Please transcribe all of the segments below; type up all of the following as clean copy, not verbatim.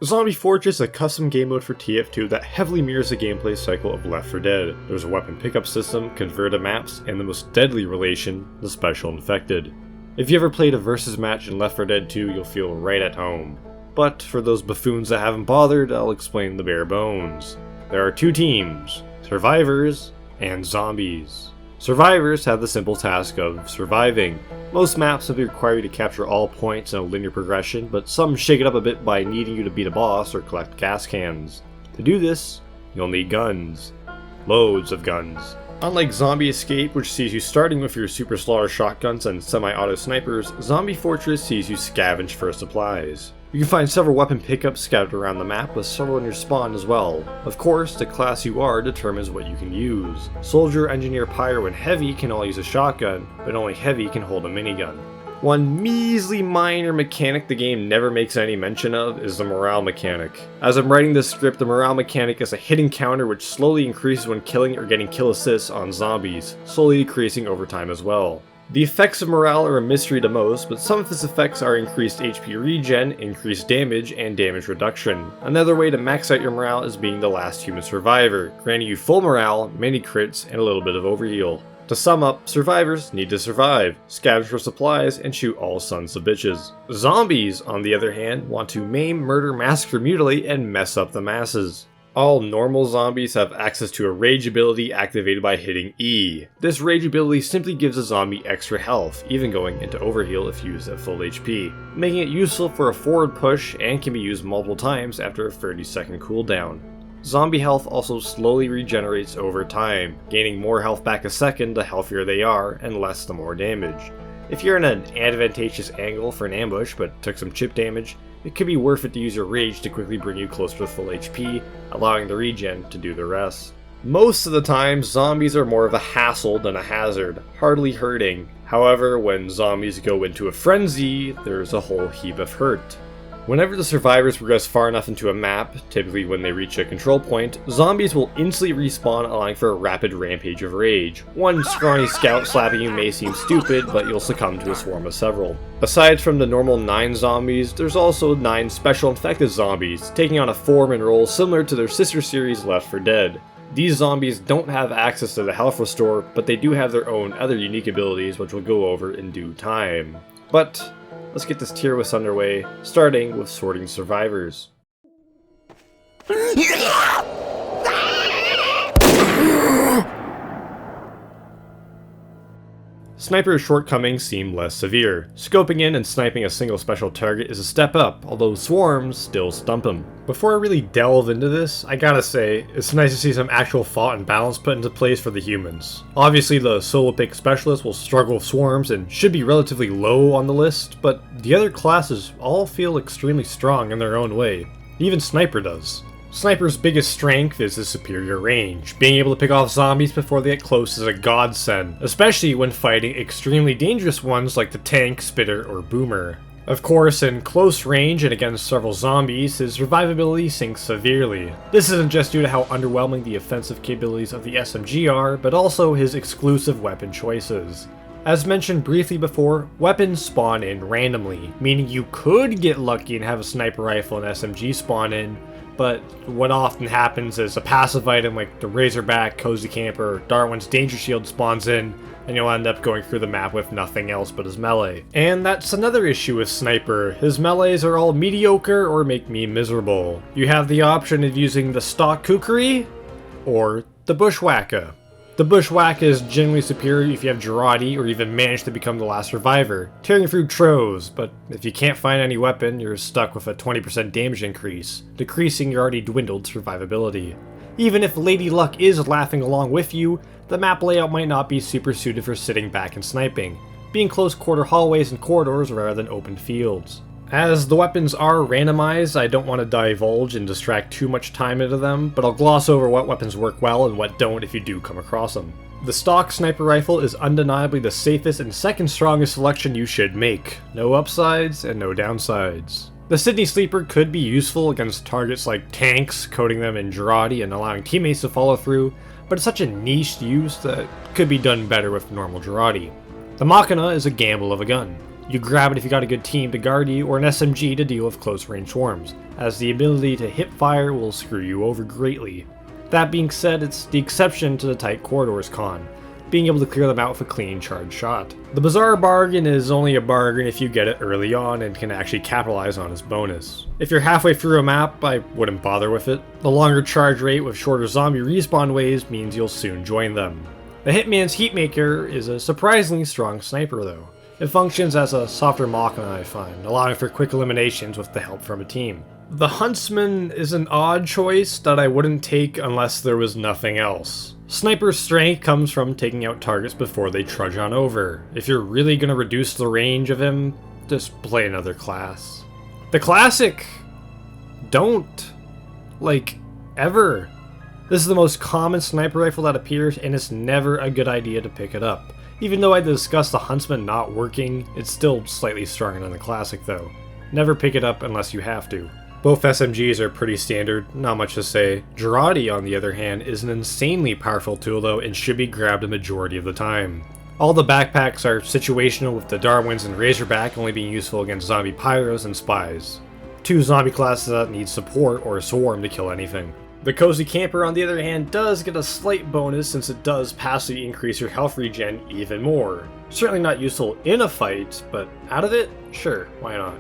Zombie Fortress is a custom game mode for TF2 that heavily mirrors the gameplay cycle of Left 4 Dead. There's a weapon pickup system, converted maps, and the most deadly relation, the Special Infected. If you ever played a versus match in Left 4 Dead 2, you'll feel right at home. But for those buffoons that haven't bothered, I'll explain the bare bones. There are two teams, survivors and zombies. Survivors have the simple task of surviving. Most maps simply require you to capture all points in a linear progression, but some shake it up a bit by needing you to beat a boss or collect gas cans. To do this, you'll need guns. Loads of guns. Unlike Zombie Escape, which sees you starting with your super slaughter shotguns and semi-auto snipers, Zombie Fortress sees you scavenge for supplies. You can find several weapon pickups scattered around the map, with several in your spawn as well. Of course, the class you are determines what you can use. Soldier, Engineer, Pyro, and Heavy can all use a shotgun, but only Heavy can hold a minigun. One measly minor mechanic the game never makes any mention of is the morale mechanic. As I'm writing this script, the morale mechanic is a hidden counter which slowly increases when killing or getting kill assists on zombies, slowly decreasing over time as well. The effects of morale are a mystery to most, but some of its effects are increased HP regen, increased damage, and damage reduction. Another way to max out your morale is being the last human survivor, granting you full morale, mini crits, and a little bit of overheal. To sum up, survivors need to survive, scavenge for supplies, and shoot all sons of bitches. Zombies, on the other hand, want to maim, murder, massacre, mutilate, and mess up the masses. All normal zombies have access to a rage ability activated by hitting E. This rage ability simply gives a zombie extra health, even going into overheal if used at full HP, making it useful for a forward push and can be used multiple times after a 30-second cooldown. Zombie health also slowly regenerates over time, gaining more health back a second the healthier they are, and less the more damage. If you're in an advantageous angle for an ambush but took some chip damage, it could be worth it to use your rage to quickly bring you closer to full HP, allowing the regen to do the rest. Most of the time, zombies are more of a hassle than a hazard, hardly hurting. However, when zombies go into a frenzy, there's a whole heap of hurt. Whenever the survivors progress far enough into a map, typically when they reach a control point, zombies will instantly respawn, allowing for a rapid rampage of rage. One scrawny scout slapping you may seem stupid, but you'll succumb to a swarm of several. Aside from the normal 9 zombies, there's also 9 special infected zombies, taking on a form and role similar to their sister series Left 4 Dead. These zombies don't have access to the health restore, but they do have their own other unique abilities which we'll go over in due time. But let's get this tier list underway, starting with sorting survivors. Sniper's shortcomings seem less severe. Scoping in and sniping a single special target is a step up, although swarms still stump him. Before I really delve into this, I gotta say, it's nice to see some actual thought and balance put into place for the humans. Obviously the solo pick specialist will struggle with swarms and should be relatively low on the list, but the other classes all feel extremely strong in their own way. Even Sniper does. Sniper's biggest strength is his superior range. Being able to pick off zombies before they get close is a godsend, especially when fighting extremely dangerous ones like the tank, spitter, or boomer. Of course, in close range and against several zombies, his survivability sinks severely. This isn't just due to how underwhelming the offensive capabilities of the SMG are, but also his exclusive weapon choices. As mentioned briefly before, weapons spawn in randomly, meaning you could get lucky and have a sniper rifle and SMG spawn in, but what often happens is a passive item like the Razorback, Cozy Camper, or Darwin's Danger Shield spawns in, and you'll end up going through the map with nothing else but his melee. And that's another issue with Sniper. His melees are all mediocre or make me miserable. You have the option of using the stock kukri or the Bushwhacka. The Bushwhack is generally superior if you have Girardi or even manage to become the last survivor, tearing through Troves, but if you can't find any weapon, you're stuck with a 20% damage increase, decreasing your already dwindled survivability. Even if Lady Luck is laughing along with you, the map layout might not be super suited for sitting back and sniping, being close quarter hallways and corridors rather than open fields. As the weapons are randomized, I don't want to divulge and distract too much time into them, but I'll gloss over what weapons work well and what don't if you do come across them. The stock sniper rifle is undeniably the safest and second strongest selection you should make. No upsides and no downsides. The Sydney Sleeper could be useful against targets like tanks, coating them in Girardi and allowing teammates to follow through, but it's such a niche use that could be done better with normal Girardi. The Machina is a gamble of a gun. You grab it if you got a good team to guard you, or an SMG to deal with close range swarms, as the ability to hip fire will screw you over greatly. That being said, it's the exception to the tight corridors con, being able to clear them out with a clean charged shot. The bizarre bargain is only a bargain if you get it early on and can actually capitalize on its bonus. If you're halfway through a map, I wouldn't bother with it. The longer charge rate with shorter zombie respawn waves means you'll soon join them. The Hitman's Heatmaker is a surprisingly strong sniper though. It functions as a softer Machina, I find, allowing for quick eliminations with the help from a team. The Huntsman is an odd choice that I wouldn't take unless there was nothing else. Sniper's strength comes from taking out targets before they trudge on over. If you're really gonna reduce the range of him, just play another class. The classic, don't. Like, ever. This is the most common sniper rifle that appears, and it's never a good idea to pick it up. Even though I discussed the Huntsman not working, it's still slightly stronger than the classic though. Never pick it up unless you have to. Both SMGs are pretty standard, not much to say. Girardi, on the other hand, is an insanely powerful tool though and should be grabbed a majority of the time. All the backpacks are situational, with the Darwins and Razorback only being useful against zombie pyros and spies. Two zombie classes that need support or a swarm to kill anything. The Cozy Camper, on the other hand, does get a slight bonus since it does passively increase your health regen even more. Certainly not useful in a fight, but out of it? Sure, why not?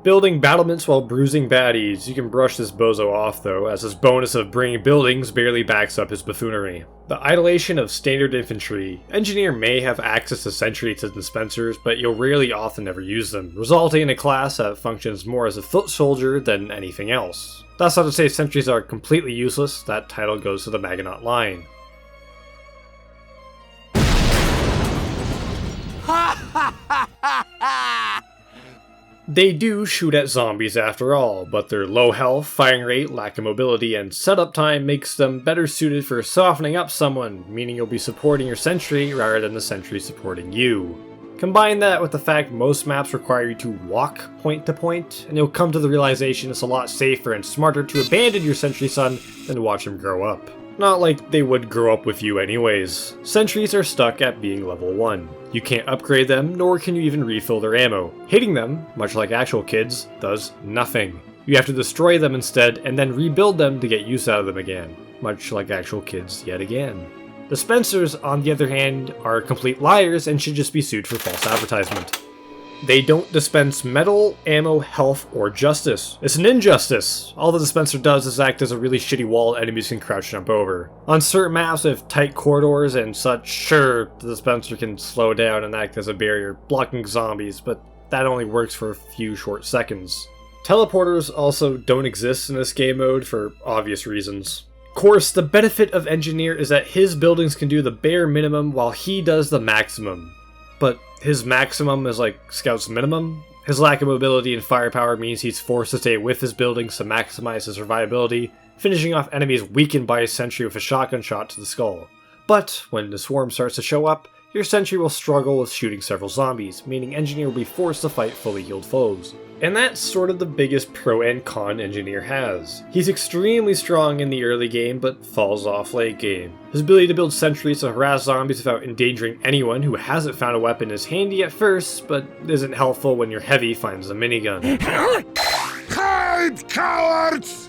Building battlements while bruising baddies. You can brush this bozo off though, as his bonus of bringing buildings barely backs up his buffoonery. The idolation of standard infantry. Engineer may have access to sentry to dispensers, but you'll rarely often ever use them, resulting in a class that functions more as a foot soldier than anything else. That's not to say sentries are completely useless, that title goes to the Maganaut line. They do shoot at zombies after all, but their low health, firing rate, lack of mobility, and setup time makes them better suited for softening up someone, meaning you'll be supporting your sentry rather than the sentry supporting you. Combine that with the fact most maps require you to walk point to point, and you'll come to the realization it's a lot safer and smarter to abandon your sentry son than to watch him grow up. Not like they would grow up with you anyways. Sentries are stuck at being level 1. You can't upgrade them, nor can you even refill their ammo. Hitting them, much like actual kids, does nothing. You have to destroy them instead, and then rebuild them to get use out of them again, much like actual kids yet again. Dispensers, on the other hand, are complete liars and should just be sued for false advertisement. They don't dispense metal, ammo, health, or justice. It's an injustice. All the dispenser does is act as a really shitty wall enemies can crouch jump over. On certain maps with tight corridors and such, sure, the dispenser can slow down and act as a barrier, blocking zombies, but that only works for a few short seconds. Teleporters also don't exist in this game mode for obvious reasons. Of course, the benefit of Engineer is that his buildings can do the bare minimum while he does the maximum. But his maximum is like Scout's minimum. His lack of mobility and firepower means he's forced to stay with his buildings to maximize his survivability, finishing off enemies weakened by his sentry with a shotgun shot to the skull. But when the swarm starts to show up, your sentry will struggle with shooting several zombies, meaning Engineer will be forced to fight fully healed foes. And that's sort of the biggest pro and con Engineer has. He's extremely strong in the early game, but falls off late game. His ability to build sentries to harass zombies without endangering anyone who hasn't found a weapon is handy at first, but isn't helpful when your heavy finds a minigun. Hide, cowards!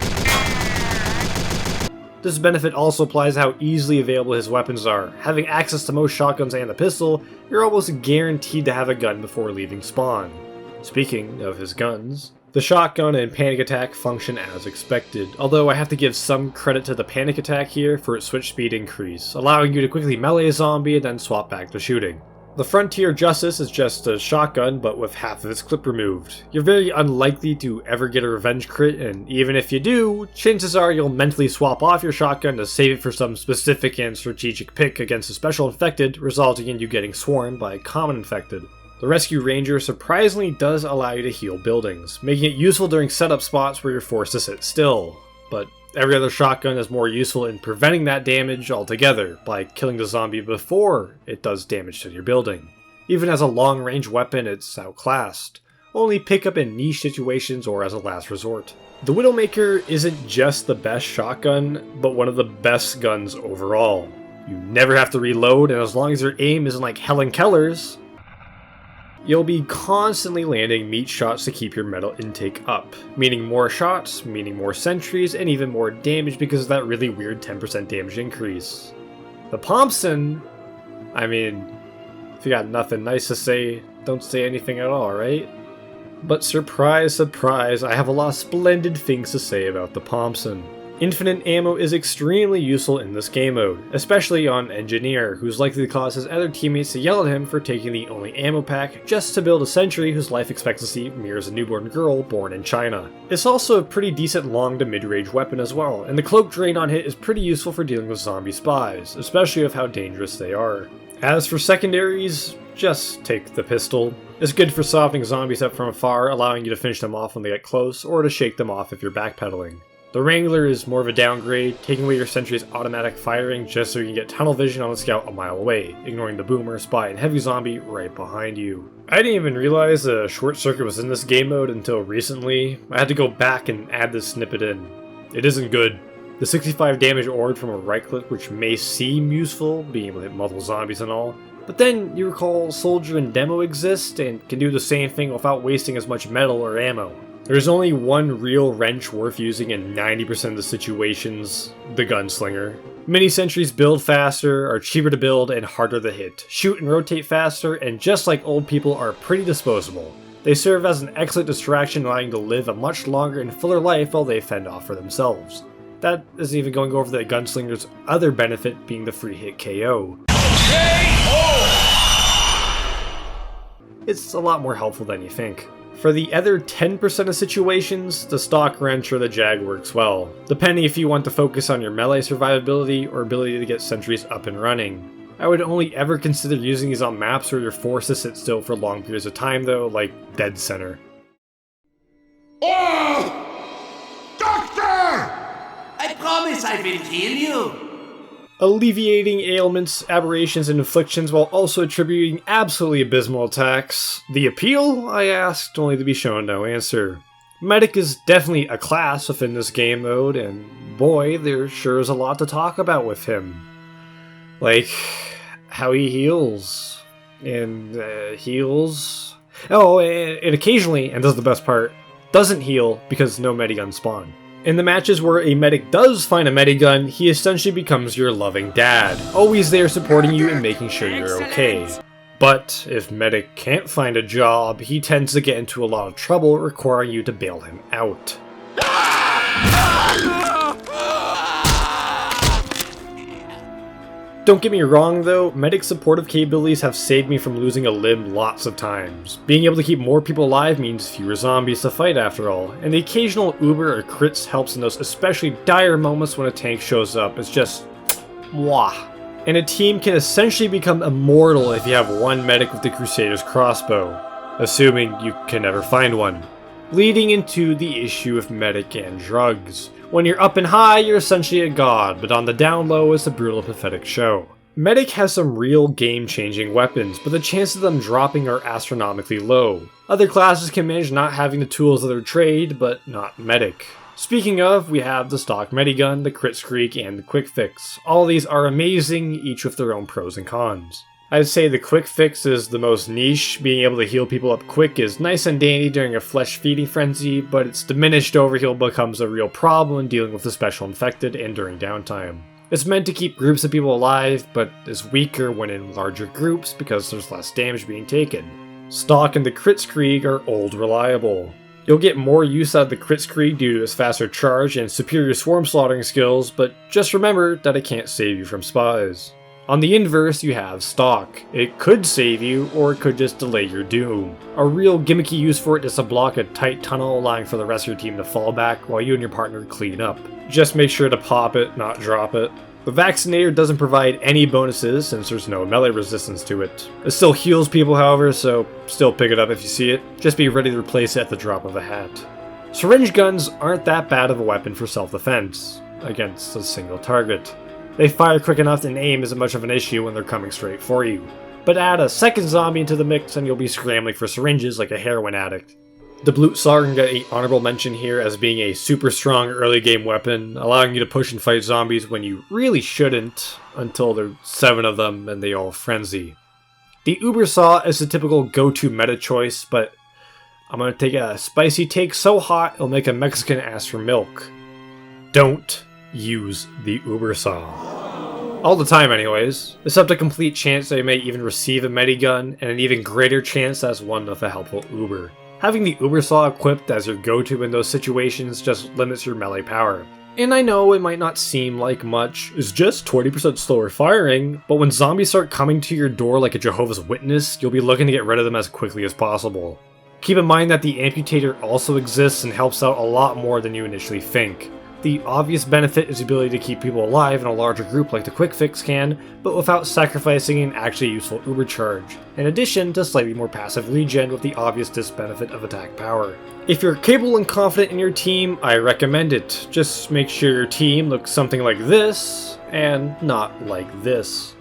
This benefit also applies to how easily available his weapons are. Having access to most shotguns and a pistol, you're almost guaranteed to have a gun before leaving spawn. Speaking of his guns, the shotgun and panic attack function as expected, although I have to give some credit to the panic attack here for its switch speed increase, allowing you to quickly melee a zombie and then swap back to shooting. The Frontier Justice is just a shotgun, but with half of its clip removed. You're very unlikely to ever get a revenge crit, and even if you do, chances are you'll mentally swap off your shotgun to save it for some specific and strategic pick against a special infected, resulting in you getting swarmed by a common infected. The Rescue Ranger surprisingly does allow you to heal buildings, making it useful during setup spots where you're forced to sit still, but every other shotgun is more useful in preventing that damage altogether by killing the zombie before it does damage to your building. Even as a long-range weapon, it's outclassed. only pick up in niche situations or as a last resort. The Widowmaker isn't just the best shotgun, but one of the best guns overall. You never have to reload, and as long as your aim isn't like Helen Keller's, you'll be constantly landing meat shots to keep your metal intake up, meaning more shots, meaning more sentries, and even more damage because of that really weird 10% damage increase. The Thompson, I mean, if you got nothing nice to say, don't say anything at all, right? But surprise, surprise, I have a lot of splendid things to say about the Thompson. Infinite ammo is extremely useful in this game mode, especially on Engineer, who's likely to cause his other teammates to yell at him for taking the only ammo pack just to build a sentry whose life expectancy mirrors a newborn girl born in China. It's also a pretty decent long to mid-range weapon as well, and the cloak drain on hit is pretty useful for dealing with zombie spies, especially of how dangerous they are. As for secondaries, just take the pistol. It's good for softening zombies up from afar, allowing you to finish them off when they get close, or to shake them off if you're backpedaling. The Wrangler is more of a downgrade, taking away your sentry's automatic firing just so you can get tunnel vision on the scout a mile away, ignoring the boomer, spy, and heavy zombie right behind you. I didn't even realize the short circuit was in this game mode until recently. I had to go back and add this snippet in. It isn't good. The 65 damage orb from a right click, which may seem useful, being able to hit multiple zombies and all, but then you recall Soldier and Demo exist and can do the same thing without wasting as much metal or ammo. There's only one real wrench worth using in 90% of the situations, the Gunslinger. Mini sentries build faster, are cheaper to build, and harder to hit, shoot and rotate faster, and just like old people are pretty disposable. They serve as an excellent distraction, allowing you to live a much longer and fuller life while they fend off for themselves. That isn't even going over the Gunslinger's other benefit being the free hit KO. It's a lot more helpful than you think. For the other 10% of situations, the stock wrench or the jag works well, depending if you want to focus on your melee survivability or ability to get sentries up and running. I would only ever consider using these on maps where you're forced to sit still for long periods of time though, like Dead Center. Oh! Doctor! I promise I will heal you. Alleviating ailments, aberrations, and afflictions while also attributing absolutely abysmal attacks. The appeal? I asked, only to be shown no answer. Medic is definitely a class within this game mode, and boy, there sure is a lot to talk about with him. Like, how he heals. And heals. Oh, and occasionally, and this is the best part, doesn't heal because no mediguns spawn. In the matches where a medic does find a medigun, he essentially becomes your loving dad, always there supporting you and making sure you're okay. But if medic can't find a job, he tends to get into a lot of trouble, requiring you to bail him out. Don't get me wrong though, medic's supportive capabilities have saved me from losing a limb lots of times. Being able to keep more people alive means fewer zombies to fight after all, and the occasional uber or crits helps in those especially dire moments when a tank shows up. It's just mwah. And a team can essentially become immortal if you have one medic with the Crusader's crossbow, assuming you can never find one. Leading into the issue of medic and drugs. When you're up and high, you're essentially a god, but on the down low, it's a brutal, pathetic show. Medic has some real game-changing weapons, but the chances of them dropping are astronomically low. Other classes can manage not having the tools of their trade, but not Medic. Speaking of, we have the stock Medigun, the Crit Streak, and the Quick Fix. All these are amazing, each with their own pros and cons. I'd say the Quick Fix is the most niche. Being able to heal people up quick is nice and dandy during a flesh feeding frenzy, but its diminished overheal becomes a real problem when dealing with the special infected and during downtime. It's meant to keep groups of people alive, but is weaker when in larger groups because there's less damage being taken. Stock and the Crit Screed are old reliable. You'll get more use out of the Crit Screed due to its faster charge and superior swarm slaughtering skills, but just remember that it can't save you from spies. On the inverse, you have Stock. It could save you, or it could just delay your doom. A real gimmicky use for it is to block a tight tunnel, allowing for the rest of your team to fall back while you and your partner clean up. Just make sure to pop it, not drop it. The Vaccinator doesn't provide any bonuses since there's no melee resistance to it. It still heals people however, so still pick it up if you see it. Just be ready to replace it at the drop of a hat. Syringe guns aren't that bad of a weapon for self-defense against a single target. They fire quick enough and aim isn't much of an issue when they're coming straight for you. But add a second zombie into the mix and you'll be scrambling for syringes like a heroin addict. The Blutsaur can get an honorable mention here as being a super strong early game weapon, allowing you to push and fight zombies when you really shouldn't, until there are 7 of them and they all frenzy. The Ubersaw is the typical go-to meta choice, but I'm going to take a spicy take so hot it'll make a Mexican ask for milk. Don't use the Ubersaw. All the time anyways, except a complete chance that you may even receive a medigun, and an even greater chance that's one with a helpful Uber. Having the Ubersaw equipped as your go-to in those situations just limits your melee power. And I know it might not seem like much, it's just 20% slower firing, but when zombies start coming to your door like a Jehovah's Witness, you'll be looking to get rid of them as quickly as possible. Keep in mind that the Amputator also exists and helps out a lot more than you initially think. The obvious benefit is the ability to keep people alive in a larger group like the Quick Fix can, but without sacrificing an actually useful Uber charge, in addition to slightly more passive regen with the obvious disbenefit of attack power. If you're capable and confident in your team, I recommend it. Just make sure your team looks something like this, and not like this.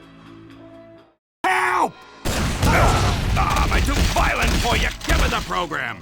Help! Am I too violent for you? Give me the program!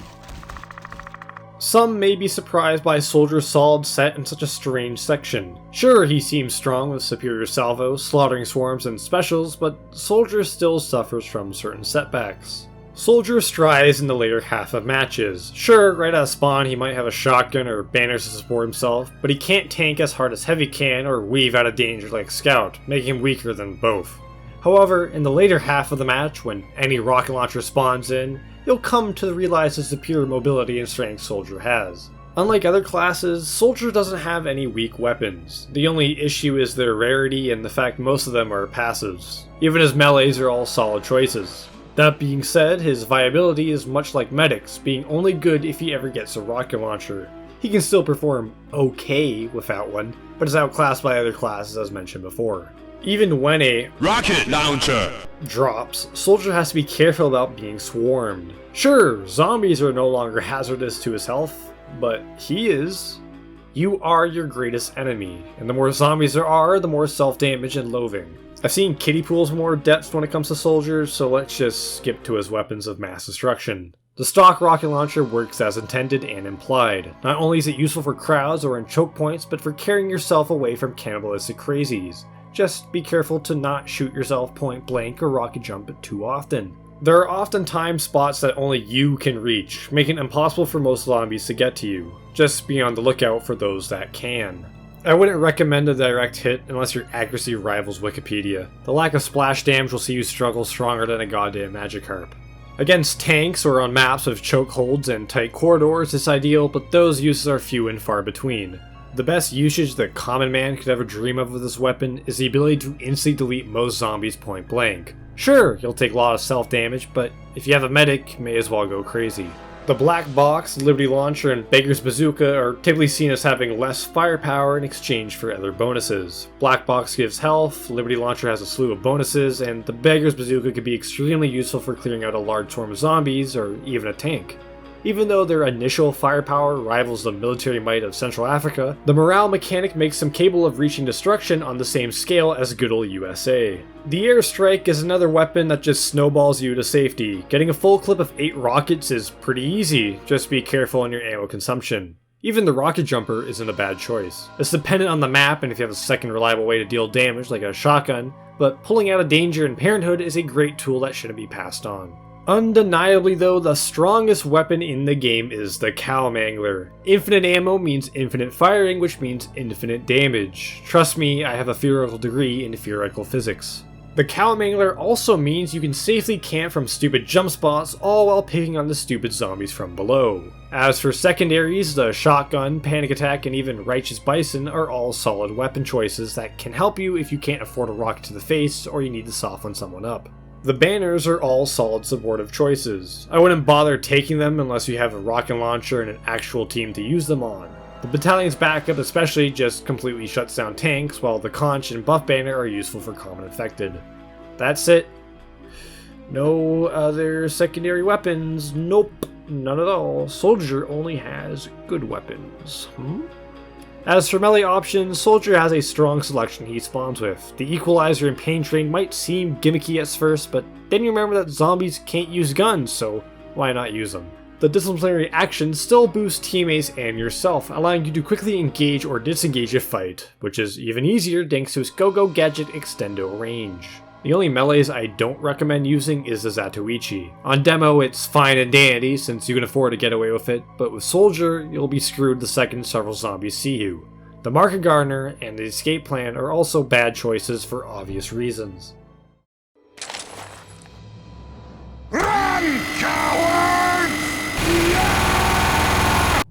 Some may be surprised by Soldier's solid set in such a strange section. Sure, he seems strong with superior salvo, slaughtering swarms, and specials, but Soldier still suffers from certain setbacks. Soldier strives in the later half of matches. Sure, right out of spawn he might have a shotgun or banners to support himself, but he can't tank as hard as Heavy can or weave out of danger like Scout, making him weaker than both. However, in the later half of the match, when any rocket launcher spawns in, you'll come to realize the superior mobility and strength Soldier has. Unlike other classes, Soldier doesn't have any weak weapons. The only issue is their rarity and the fact most of them are passives. Even his melees are all solid choices. That being said, his viability is much like Medic's, being only good if he ever gets a rocket launcher. He can still perform okay without one, but is outclassed by other classes as mentioned before. Even when a rocket launcher drops, Soldier has to be careful about being swarmed. Sure, zombies are no longer hazardous to his health, but he is. You are your greatest enemy, and the more zombies there are, the more self-damage and loathing. I've seen kiddie pools more depth when it comes to soldiers, so let's just skip to his weapons of mass destruction. The stock rocket launcher works as intended and implied. Not only is it useful for crowds or in choke points, but for carrying yourself away from cannibalistic crazies. Just be careful to not shoot yourself point blank or rocket jump it too often. There are oftentimes spots that only you can reach, making it impossible for most zombies to get to you. Just be on the lookout for those that can. I wouldn't recommend a direct hit unless your accuracy rivals Wikipedia. The lack of splash damage will see you struggle stronger than a goddamn Magikarp. Against tanks or on maps with chokeholds and tight corridors it's ideal, but those uses are few and far between. The best usage the common man could ever dream of with this weapon is the ability to instantly delete most zombies point blank. Sure, you'll take a lot of self damage, but if you have a medic, you may as well go crazy. The Black Box, Liberty Launcher, and Beggar's Bazooka are typically seen as having less firepower in exchange for other bonuses. Black Box gives health, Liberty Launcher has a slew of bonuses, and the Beggar's Bazooka can be extremely useful for clearing out a large swarm of zombies or even a tank. Even though their initial firepower rivals the military might of Central Africa, the morale mechanic makes them capable of reaching destruction on the same scale as good old USA. The airstrike is another weapon that just snowballs you to safety. Getting a full clip of 8 rockets is pretty easy, just be careful on your ammo consumption. Even the rocket jumper isn't a bad choice. It's dependent on the map and if you have a second reliable way to deal damage like a shotgun, but pulling out of danger in Parenthood is a great tool that shouldn't be passed on. Undeniably though, the strongest weapon in the game is the Cow Mangler. Infinite ammo means infinite firing, which means infinite damage. Trust me, I have a theoretical degree in theoretical physics. The Cow Mangler also means you can safely camp from stupid jump spots, all while picking on the stupid zombies from below. As for secondaries, the Shotgun, Panic Attack, and even Righteous Bison are all solid weapon choices that can help you if you can't afford a rocket to the face or you need to soften someone up. The banners are all solid supportive choices. I wouldn't bother taking them unless you have a rocket launcher and an actual team to use them on. The battalion's backup especially just completely shuts down tanks, while the conch and buff banner are useful for common infected. That's it. No other secondary weapons. Nope, none at all. Soldier only has good weapons. As for melee options, Soldier has a strong selection he spawns with. The Equalizer and Pain Train might seem gimmicky at first, but then you remember that zombies can't use guns, so why not use them? The disciplinary actions still boost teammates and yourself, allowing you to quickly engage or disengage a fight, which is even easier thanks to its Go-Go Gadget Extendo range. The only melees I don't recommend using is the Zatoichi. On demo it's fine and dandy since you can afford to get away with it, but with Soldier you'll be screwed the second several zombies see you. The Market Gardener and the Escape Plan are also bad choices for obvious reasons. Run, cowards!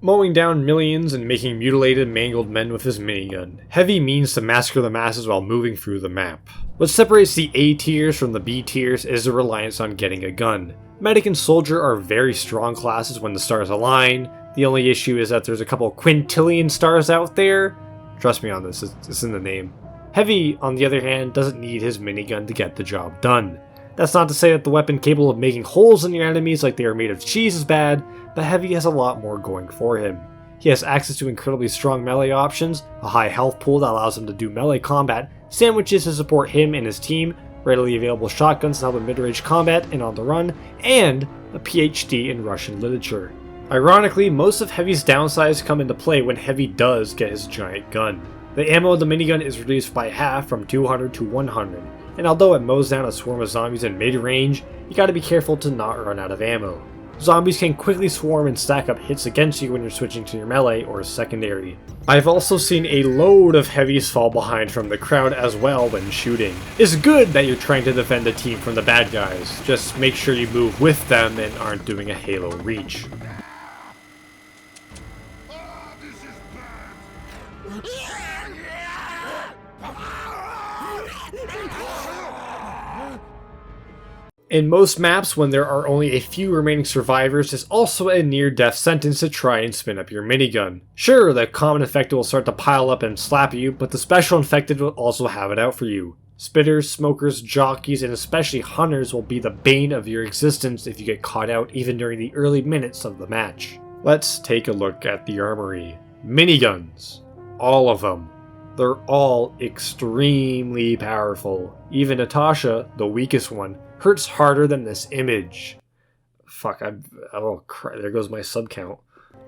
Mowing down millions and making mutilated, mangled men with his minigun. Heavy means to massacre the masses while moving through the map. What separates the A tiers from the B tiers is the reliance on getting a gun. Medic and Soldier are very strong classes when the stars align. The only issue is that there's a couple quintillion stars out there. Trust me on this, it's in the name. Heavy, on the other hand, doesn't need his minigun to get the job done. That's not to say that the weapon capable of making holes in your enemies like they are made of cheese is bad, but Heavy has a lot more going for him. He has access to incredibly strong melee options, a high health pool that allows him to do melee combat, sandwiches to support him and his team, readily available shotguns to help in mid-range combat and on the run, and a PhD in Russian literature. Ironically, most of Heavy's downsides come into play when Heavy does get his giant gun. The ammo of the minigun is reduced by half from 200 to 100, and although it mows down a swarm of zombies in mid-range, you gotta be careful to not run out of ammo. Zombies can quickly swarm and stack up hits against you when you're switching to your melee or secondary. I've also seen a load of Heavies fall behind from the crowd as well when shooting. It's good that you're trying to defend the team from the bad guys, just make sure you move with them and aren't doing a Halo reach. In most maps, when there are only a few remaining survivors, it's also a near-death sentence to try and spin up your minigun. Sure, the common infected will start to pile up and slap you, but the special infected will also have it out for you. Spitters, smokers, jockeys, and especially hunters will be the bane of your existence if you get caught out even during the early minutes of the match. Let's take a look at the armory. Miniguns. All of them. They're all extremely powerful. Even Natasha, the weakest one, hurts harder than this image. Fuck, oh crap, there goes my sub count.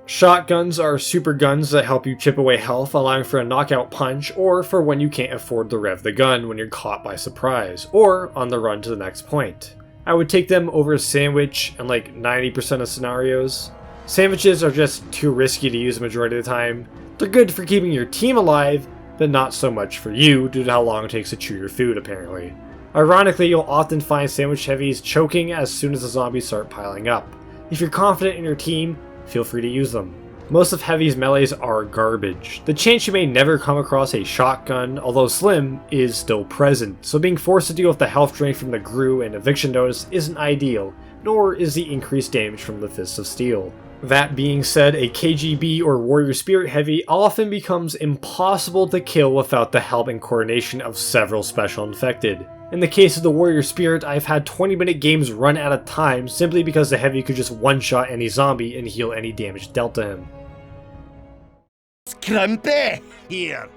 Shotguns are super guns that help you chip away health, allowing for a knockout punch, or for when you can't afford to rev the gun when you're caught by surprise, or on the run to the next point. I would take them over a sandwich in like 90% of scenarios. Sandwiches are just too risky to use the majority of the time. They're good for keeping your team alive, but not so much for you due to how long it takes to chew your food apparently. Ironically, you'll often find sandwich heavies choking as soon as the zombies start piling up. If you're confident in your team, feel free to use them. Most of Heavy's melees are garbage. The chance you may never come across a shotgun, although slim, is still present, so being forced to deal with the health drain from the GRU and eviction notice isn't ideal, nor is the increased damage from the Fists of Steel. That being said, a KGB or Warrior Spirit Heavy often becomes impossible to kill without the help and coordination of several special infected. In the case of the Warrior Spirit, I've had 20-minute games run out of time simply because the Heavy could just one-shot any zombie and heal any damage dealt to him. Scrumpy here.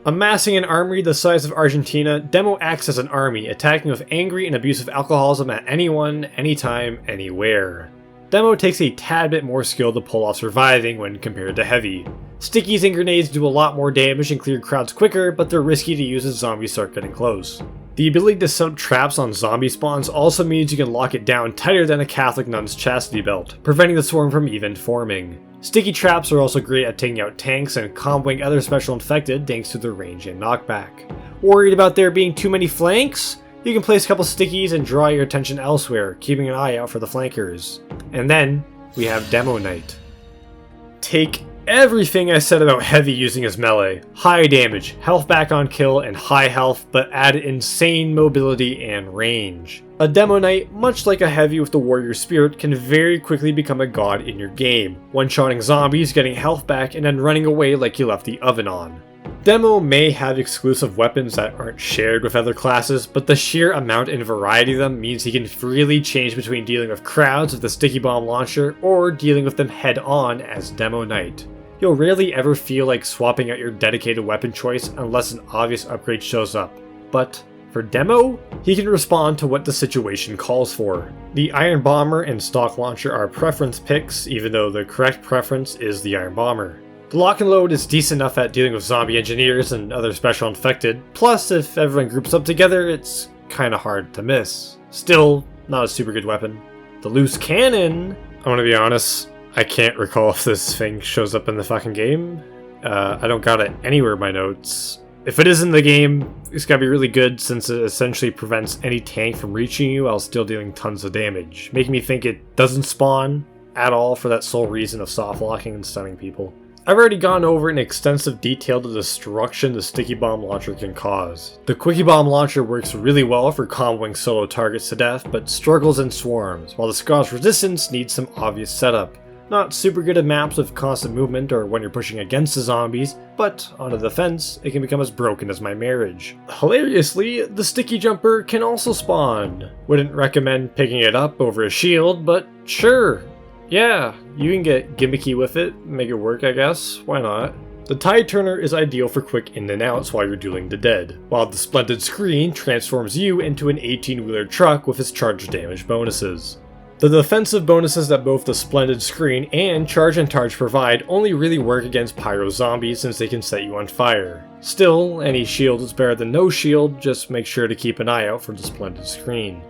Amassing an army the size of Argentina, Demo acts as an army, attacking with angry and abusive alcoholism at anyone, anytime, anywhere. Demo takes a tad bit more skill to pull off surviving when compared to Heavy. Stickies and grenades do a lot more damage and clear crowds quicker, but they're risky to use as zombies start getting close. The ability to set up traps on zombie spawns also means you can lock it down tighter than a Catholic nun's chastity belt, preventing the swarm from even forming. Sticky traps are also great at taking out tanks and comboing other special infected thanks to their range and knockback. Worried about there being too many flanks? You can place a couple stickies and draw your attention elsewhere, keeping an eye out for the flankers. And then, we have Demo Knight. Take everything I said about Heavy using his melee. High damage, health back on kill, and high health, but add insane mobility and range. A Demo Knight, much like a Heavy with the Warrior Spirit, can very quickly become a god in your game, one-shotting zombies, getting health back, and then running away like you left the oven on. Demo may have exclusive weapons that aren't shared with other classes, but the sheer amount and variety of them means he can freely change between dealing with crowds with the Sticky Bomb launcher or dealing with them head-on as Demo Knight. You'll rarely ever feel like swapping out your dedicated weapon choice unless an obvious upgrade shows up, but For demo, he can respond to what the situation calls for. The Iron Bomber and Stock Launcher are preference picks, even though the correct preference is the Iron Bomber. The lock and load is decent enough at dealing with zombie engineers and other special infected, plus if everyone groups up together, it's kinda hard to miss. Still, not a super good weapon. The loose cannon, I'm gonna be honest, I can't recall if this thing shows up in the fucking game. I don't got it anywhere in my notes. If it is in the game, it's gotta be really good since it essentially prevents any tank from reaching you while still dealing tons of damage, making me think it doesn't spawn at all for that sole reason of soft locking and stunning people. I've already gone over in extensive detail the destruction the Sticky Bomb Launcher can cause. The Quickie Bomb Launcher works really well for comboing solo targets to death, but struggles in swarms, while the Scavenge Resistance needs some obvious setup. Not super good at maps with constant movement or when you're pushing against the zombies, but on the defense, it can become as broken as my marriage. Hilariously, the Sticky Jumper can also spawn. Wouldn't recommend picking it up over a shield, but sure. Yeah, you can get gimmicky with it, make it work I guess, why not? The Tide Turner is ideal for quick in and outs while you're dueling the dead, while the Splendid Screen transforms you into an 18-wheeler truck with its charge damage bonuses. The defensive bonuses that both the Splendid Screen and Charge and Targe provide only really work against Pyro zombies since they can set you on fire. Still, any shield is better than no shield, just make sure to keep an eye out for the Splendid Screen.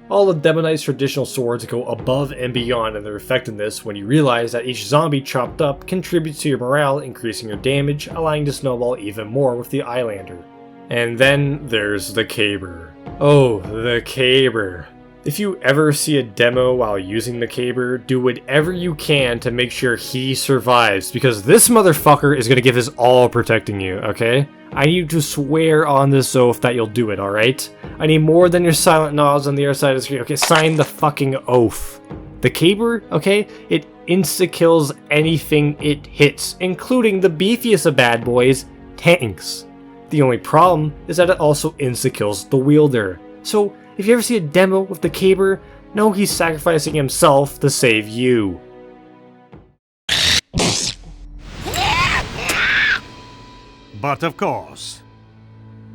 All the Demonite's traditional swords go above and beyond in their effectiveness when you realize that each zombie chopped up contributes to your morale, increasing your damage, allowing to snowball even more with the Eyelander. And then there's the Caber. Oh, the Caber. If you ever see a demo while using the Caber, do whatever you can to make sure he survives, because this motherfucker is going to give his all protecting you, okay? I need you to swear on this oath that you'll do it, alright? I need more than your silent nods on the other side of the screen. Okay, sign the fucking oath. The Caber, okay, it insta-kills anything it hits, including the beefiest of bad boys, tanks. The only problem is that it also insta-kills the wielder. So, if you ever see a demo with the Caber, know he's sacrificing himself to save you. But of course.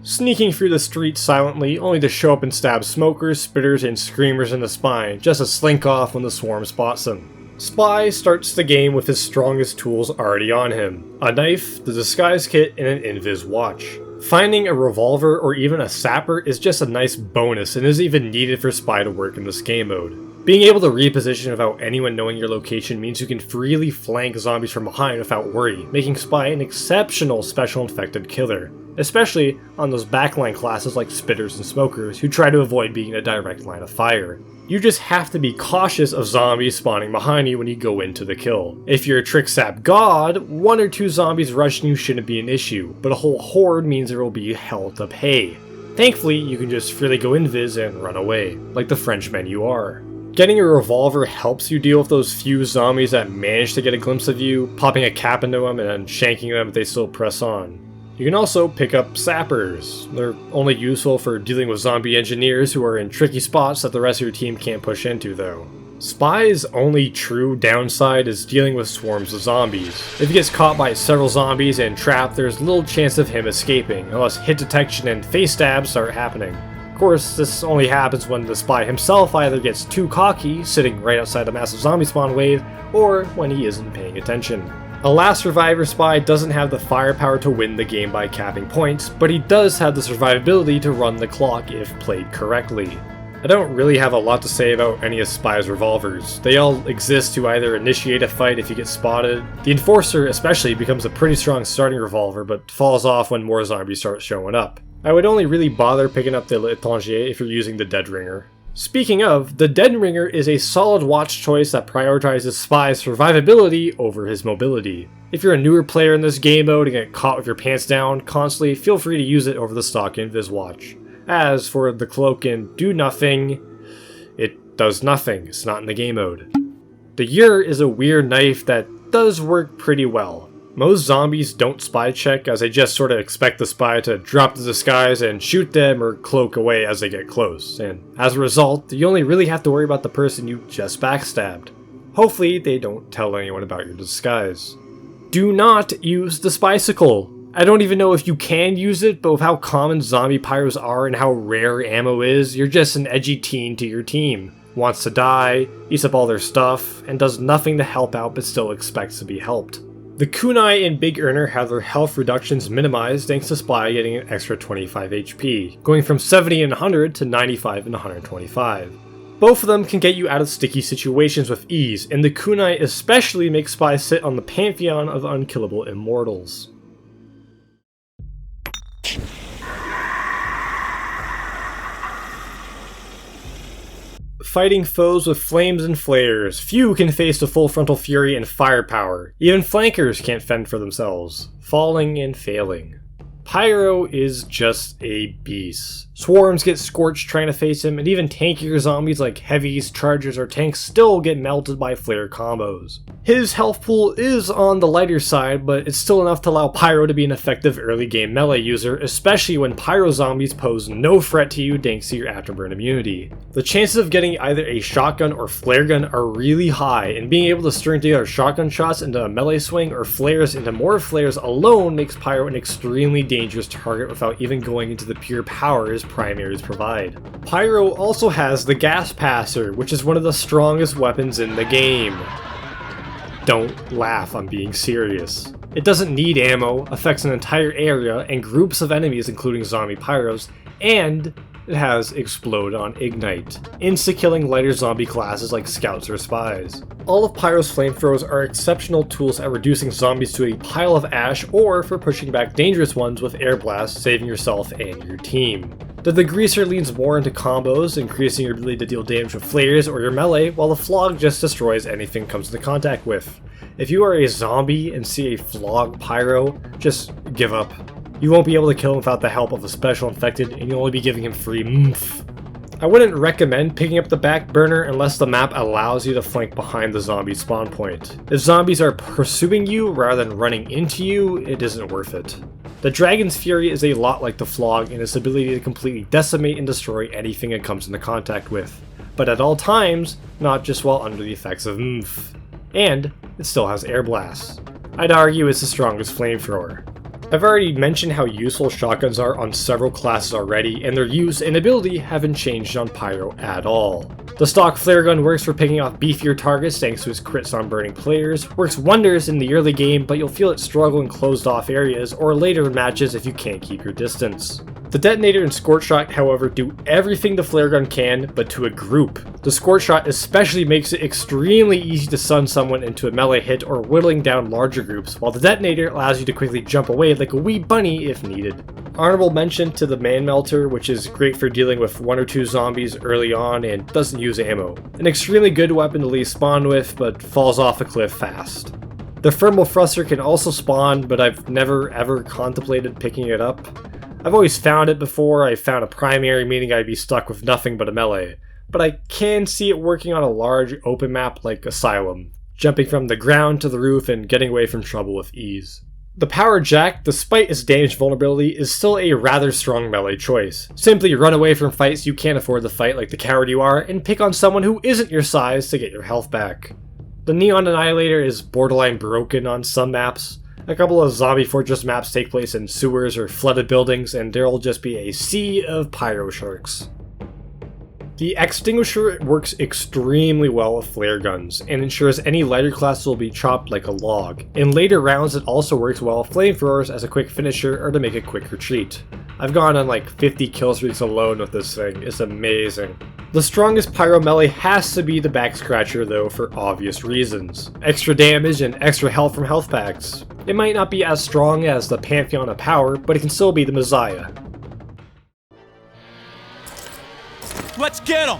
Sneaking through the streets silently, only to show up and stab smokers, spitters, and screamers in the spine, just to slink off when the swarm spots him. Spy starts the game with his strongest tools already on him: a knife, the disguise kit, and an invis watch. Finding a revolver or even a sapper is just a nice bonus and isn't even needed for Spy to work in this game mode. Being able to reposition without anyone knowing your location means you can freely flank zombies from behind without worry, making Spy an exceptional special infected killer, especially on those backline classes like spitters and smokers who try to avoid being in a direct line of fire. You just have to be cautious of zombies spawning behind you when you go into the kill. If you're a trick sap god, 1 or 2 zombies rushing you shouldn't be an issue, but a whole horde means there will be hell to pay. Thankfully, you can just freely go invis and run away, like the Frenchman you are. Getting a revolver helps you deal with those few zombies that manage to get a glimpse of you, popping a cap into them and then shanking them if they still press on. You can also pick up sappers. They're only useful for dealing with zombie engineers who are in tricky spots that the rest of your team can't push into though. Spy's only true downside is dealing with swarms of zombies. If he gets caught by several zombies and trapped, there's little chance of him escaping, unless hit detection and face stabs start happening. Of course, this only happens when the Spy himself either gets too cocky, sitting right outside a massive zombie spawn wave, or when he isn't paying attention. A last survivor Spy doesn't have the firepower to win the game by capping points, but he does have the survivability to run the clock if played correctly. I don't really have a lot to say about any of Spy's revolvers. They all exist to either initiate a fight if you get spotted. The Enforcer especially becomes a pretty strong starting revolver, but falls off when more zombies start showing up. I would only really bother picking up the L'Étranger if you're using the Dead Ringer. Speaking of, the Dead Ringer is a solid watch choice that prioritizes Spy's survivability over his mobility. If you're a newer player in this game mode and get caught with your pants down constantly, feel free to use it over the stock Invis watch. As for the cloak and do nothing, it does nothing, it's not in the game mode. The Ure is a weird knife that does work pretty well. Most zombies don't spy check, as they just sort of expect the spy to drop the disguise and shoot them or cloak away as they get close, and as a result, you only really have to worry about the person you just backstabbed. Hopefully they don't tell anyone about your disguise. Do not use the Spycicle! I don't even know if you can use it, but with how common zombie pyros are and how rare ammo is, you're just an edgy teen to your team. Wants to die, eats up all their stuff, and does nothing to help out but still expects to be helped. The kunai and Big Earner have their health reductions minimized thanks to Spy getting an extra 25 HP, going from 70 and 100 to 95 and 125. Both of them can get you out of sticky situations with ease, and the kunai especially makes Spy sit on the pantheon of unkillable immortals. Fighting foes with flames and flares, few can face the full frontal fury and firepower. Even flankers can't fend for themselves, falling and failing. Pyro is just a beast. Swarms get scorched trying to face him, and even tankier zombies like heavies, chargers, or tanks still get melted by flare combos. His health pool is on the lighter side, but it's still enough to allow Pyro to be an effective early game melee user, especially when Pyro zombies pose no threat to you thanks to your afterburn immunity. The chances of getting either a shotgun or flare gun are really high, and being able to string together shotgun shots into a melee swing or flares into more flares alone makes Pyro an extremely dangerous target without even going into the pure power his primaries provide. Pyro also has the Gas Passer, which is one of the strongest weapons in the game. Don't laugh, I'm being serious. It doesn't need ammo, affects an entire area and groups of enemies including zombie pyros, and it has Explode on Ignite, insta-killing lighter zombie classes like scouts or spies. All of Pyro's flamethrowers are exceptional tools at reducing zombies to a pile of ash or for pushing back dangerous ones with air blasts, saving yourself and your team. The Degreaser leans more into combos, increasing your ability to deal damage with flares or your melee, while the Flog just destroys anything it comes into contact with. If you are a zombie and see a Flog Pyro, just give up. You won't be able to kill him without the help of a special infected, and you'll only be giving him free oomph. I wouldn't recommend picking up the back burner unless the map allows you to flank behind the zombie spawn point. If zombies are pursuing you rather than running into you, it isn't worth it. The Dragon's Fury is a lot like the Flog in its ability to completely decimate and destroy anything it comes into contact with, but at all times, not just while under the effects of oomph. And it still has air blasts. I'd argue it's the strongest flamethrower. I've already mentioned how useful shotguns are on several classes already, and their use and ability haven't changed on Pyro at all. The stock flare gun works for picking off beefier targets thanks to its crits on burning players, works wonders in the early game, but you'll feel it struggle in closed off areas or later in matches if you can't keep your distance. The detonator and scorch shot, however, do everything the flare gun can, but to a group. The scorch shot especially makes it extremely easy to stun someone into a melee hit or whittling down larger groups, while the detonator allows you to quickly jump away like a wee bunny if needed. Honorable mention to the Man Melter, which is great for dealing with 1 or 2 zombies early on and doesn't use ammo. An extremely good weapon to leave spawn with, but falls off a cliff fast. The Thermal Thruster can also spawn, but I've never ever contemplated picking it up. I've always found it before I found a primary, meaning I'd be stuck with nothing but a melee, but I can see it working on a large open map like Asylum, jumping from the ground to the roof and getting away from trouble with ease. The Power Jack, despite its damage vulnerability, is still a rather strong melee choice. Simply run away from fights you can't afford to fight like the coward you are, and pick on someone who isn't your size to get your health back. The Neon Annihilator is borderline broken on some maps. A couple of Zombie Fortress maps take place in sewers or flooded buildings, and there'll just be a sea of pyro sharks. The Extinguisher works extremely well with flare guns, and ensures any lighter classes will be chopped like a log. In later rounds it also works well with flamethrowers as a quick finisher or to make a quick retreat. I've gone on like 50 kill streaks alone with this thing, it's amazing. The strongest pyro melee has to be the Back Scratcher though, for obvious reasons. Extra damage and extra health from health packs. It might not be as strong as the Pantheon of Power, but it can still be the Messiah. Let's get him!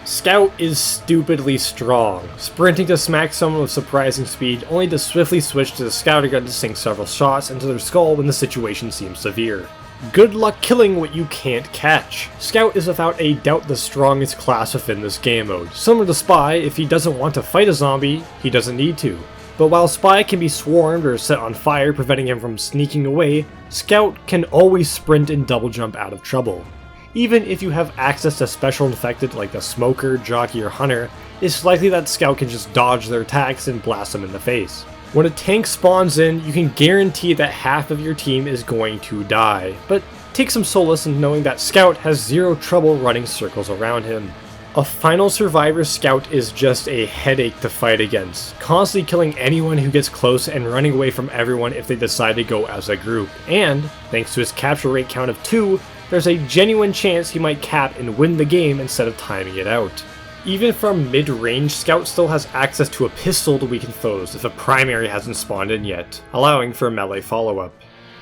Scout is stupidly strong, sprinting to smack someone with surprising speed, only to swiftly switch to the scouter gun to sink several shots into their skull when the situation seems severe. Good luck killing what you can't catch. Scout is without a doubt the strongest class within this game mode. Similar to Spy, if he doesn't want to fight a zombie, he doesn't need to. But while Spy can be swarmed or set on fire preventing him from sneaking away, Scout can always sprint and double jump out of trouble. Even if you have access to special infected like the Smoker, Jockey, or Hunter, it's likely that Scout can just dodge their attacks and blast them in the face. When a tank spawns in, you can guarantee that half of your team is going to die, but take some solace in knowing that Scout has zero trouble running circles around him. A final survivor Scout is just a headache to fight against, constantly killing anyone who gets close and running away from everyone if they decide to go as a group. And, thanks to his capture rate count of 2, there's a genuine chance he might cap and win the game instead of timing it out. Even from mid-range, Scout still has access to a pistol to weaken foes if a primary hasn't spawned in yet, allowing for a melee follow-up.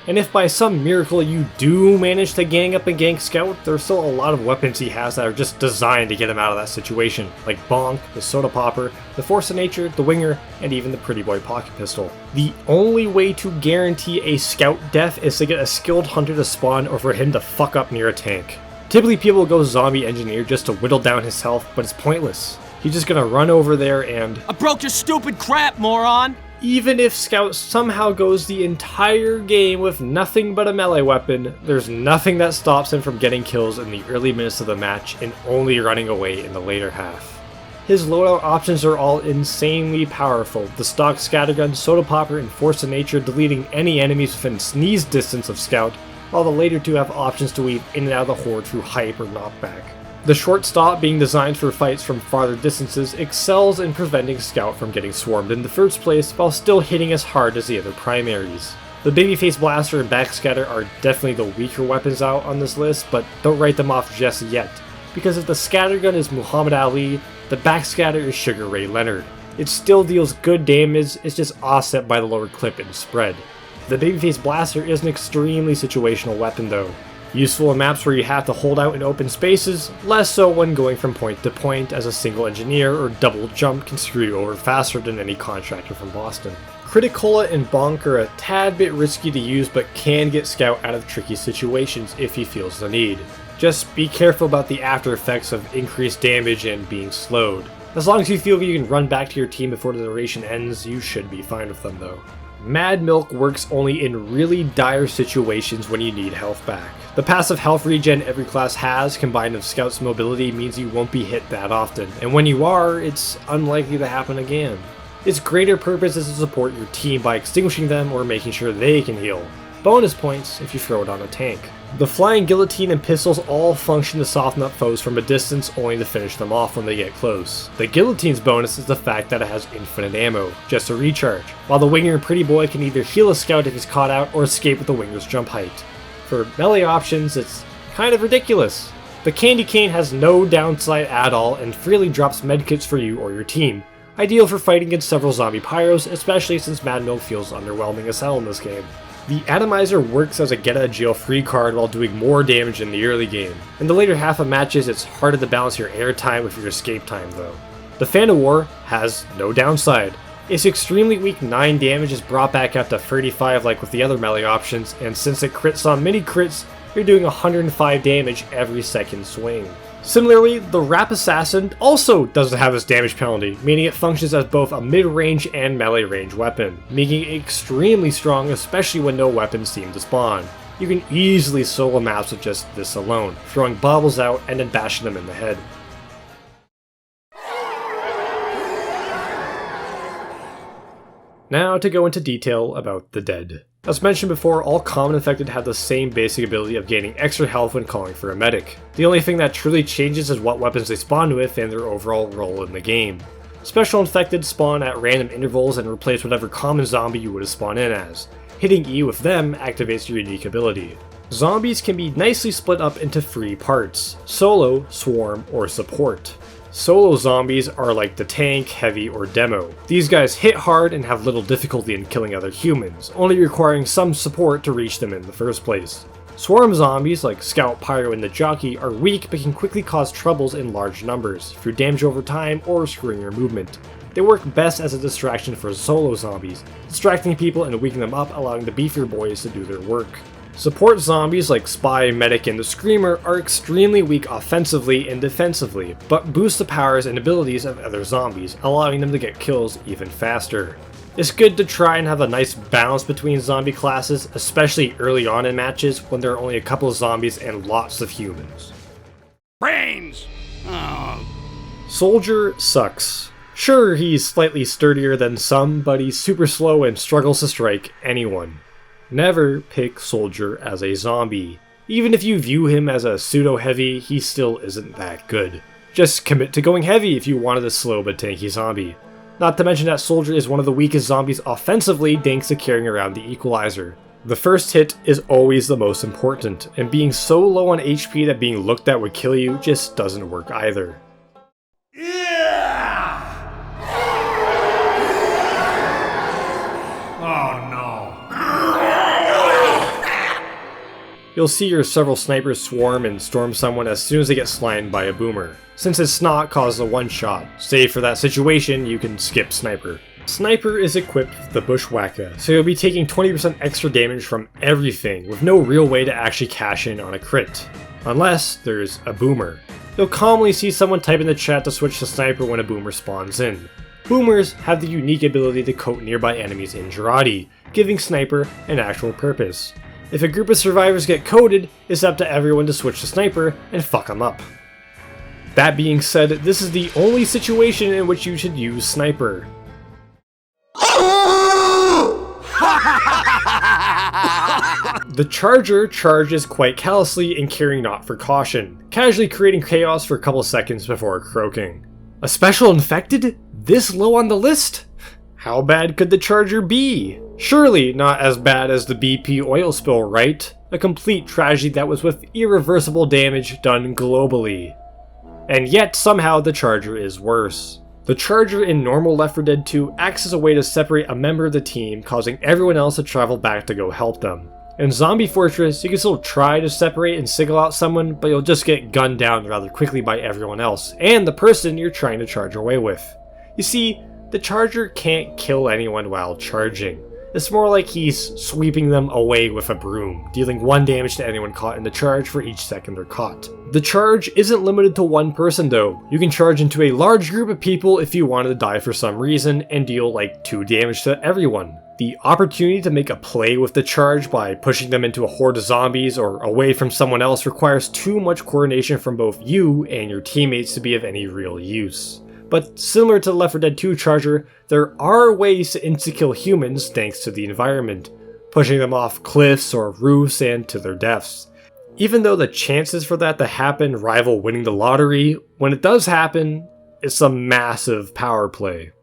And if by some miracle you do manage to gang up and gank Scout, there's still a lot of weapons he has that are just designed to get him out of that situation, like Bonk, the Soda Popper, the Force of Nature, the Winger, and even the Pretty Boy Pocket Pistol. The only way to guarantee a Scout death is to get a skilled hunter to spawn or for him to fuck up near a tank. Typically people go Zombie Engineer just to whittle down his health, but it's pointless. He's just gonna run over there and... I broke your stupid crap, moron! Even if Scout somehow goes the entire game with nothing but a melee weapon, there's nothing that stops him from getting kills in the early minutes of the match and only running away in the later half. His loadout options are all insanely powerful, the stock scattergun, Soda Popper, and Force of Nature deleting any enemies within sneeze distance of Scout, while the later two have options to weave in and out of the horde through hype or knockback. The short stop, being designed for fights from farther distances, excels in preventing Scout from getting swarmed in the first place while still hitting as hard as the other primaries. The Babyface Blaster and Backscatter are definitely the weaker weapons out on this list, but don't write them off just yet, because if the Scattergun is Muhammad Ali, the Backscatter is Sugar Ray Leonard. It still deals good damage, it's just offset by the lower clip and spread. The Babyface Blaster is an extremely situational weapon though. Useful in maps where you have to hold out in open spaces, less so when going from point to point as a single engineer or double jump can screw you over faster than any contractor from Boston. Criticola and Bonk are a tad bit risky to use but can get Scout out of tricky situations if he feels the need. Just be careful about the after effects of increased damage and being slowed. As long as you feel you can run back to your team before the duration ends, you should be fine with them though. Mad Milk works only in really dire situations when you need health back. The passive health regen every class has, combined with Scout's mobility, means you won't be hit that often, and when you are, it's unlikely to happen again. Its greater purpose is to support your team by extinguishing them or making sure they can heal. Bonus points if you throw it on a tank. The Flying Guillotine and pistols all function to soften up foes from a distance only to finish them off when they get close. The Guillotine's bonus is the fact that it has infinite ammo, just a recharge, while the Winger and Pretty Boy can either heal a Scout if he's caught out or escape with the Winger's jump height. For melee options, it's kind of ridiculous. The Candy Cane has no downside at all and freely drops medkits for you or your team, ideal for fighting against several zombie pyros, especially since Mad Milk feels underwhelming as hell in this game. The Atomizer works as a get-out-of-jail-free card while doing more damage in the early game. In the later half of matches, it's harder to balance your air time with your escape time though. The Fan of War has no downside. Its extremely weak 9 damage is brought back up to 35 like with the other melee options, and since it crits on mini-crits, you're doing 105 damage every second swing. Similarly, the Rap Assassin also doesn't have this damage penalty, meaning it functions as both a mid-range and melee-range weapon, making it extremely strong especially when no weapons seem to spawn. You can easily solo maps with just this alone, throwing baubles out and then bashing them in the head. Now to go into detail about the dead. As mentioned before, all common infected have the same basic ability of gaining extra health when calling for a medic. The only thing that truly changes is what weapons they spawn with and their overall role in the game. Special infected spawn at random intervals and replace whatever common zombie you would have spawned in as. Hitting E with them activates your unique ability. Zombies can be nicely split up into 3 parts: solo, swarm, or support. Solo zombies are like the tank, heavy, or demo. These guys hit hard and have little difficulty in killing other humans, only requiring some support to reach them in the first place. Swarm zombies like Scout, Pyro, and the Jockey are weak but can quickly cause troubles in large numbers, through damage over time or screwing your movement. They work best as a distraction for solo zombies, distracting people and weakening them up, allowing the beefier boys to do their work. Support zombies like Spy, Medic, and the Screamer are extremely weak offensively and defensively, but boost the powers and abilities of other zombies, allowing them to get kills even faster. It's good to try and have a nice balance between zombie classes, especially early on in matches when there are only a couple of zombies and lots of humans. Brains! Oh. Soldier sucks. Sure, he's slightly sturdier than some, but he's super slow and struggles to strike anyone. Never pick Soldier as a zombie. Even if you view him as a pseudo-heavy, he still isn't that good. Just commit to going heavy if you wanted a slow but tanky zombie. Not to mention that Soldier is one of the weakest zombies offensively thanks to carrying around the equalizer. The first hit is always the most important, and being so low on HP that being looked at would kill you just doesn't work either. You'll see your several snipers swarm and storm someone as soon as they get slimed by a boomer. Since his snot causes a one-shot, save for that situation, you can skip Sniper. Sniper is equipped with the Bushwhacker, so you'll be taking 20% extra damage from everything, with no real way to actually cash in on a crit. Unless there's a boomer. You'll commonly see someone type in the chat to switch to Sniper when a boomer spawns in. Boomers have the unique ability to coat nearby enemies in Girardi, giving Sniper an actual purpose. If a group of survivors get coated, it's up to everyone to switch to Sniper and fuck them up. That being said, this is the only situation in which you should use Sniper. The Charger charges quite callously and caring not for caution, casually creating chaos for a couple seconds before croaking. A special infected? This low on the list? How bad could the Charger be? Surely not as bad as the BP oil spill, right? A complete tragedy that was with irreversible damage done globally. And yet somehow the Charger is worse. The Charger in normal Left 4 Dead 2 acts as a way to separate a member of the team, causing everyone else to travel back to go help them. In Zombie Fortress, you can still try to separate and single out someone, but you'll just get gunned down rather quickly by everyone else, and the person you're trying to charge away with. You see, the Charger can't kill anyone while charging. It's more like he's sweeping them away with a broom, dealing 1 damage to anyone caught in the charge for each second they're caught. The charge isn't limited to one person though. You can charge into a large group of people if you wanted to die for some reason and deal like 2 damage to everyone. The opportunity to make a play with the charge by pushing them into a horde of zombies or away from someone else requires too much coordination from both you and your teammates to be of any real use. But similar to the Left 4 Dead 2 Charger, there are ways to insta-kill humans thanks to the environment, pushing them off cliffs or roofs and to their deaths. Even though the chances for that to happen rival winning the lottery, when it does happen, it's a massive power play.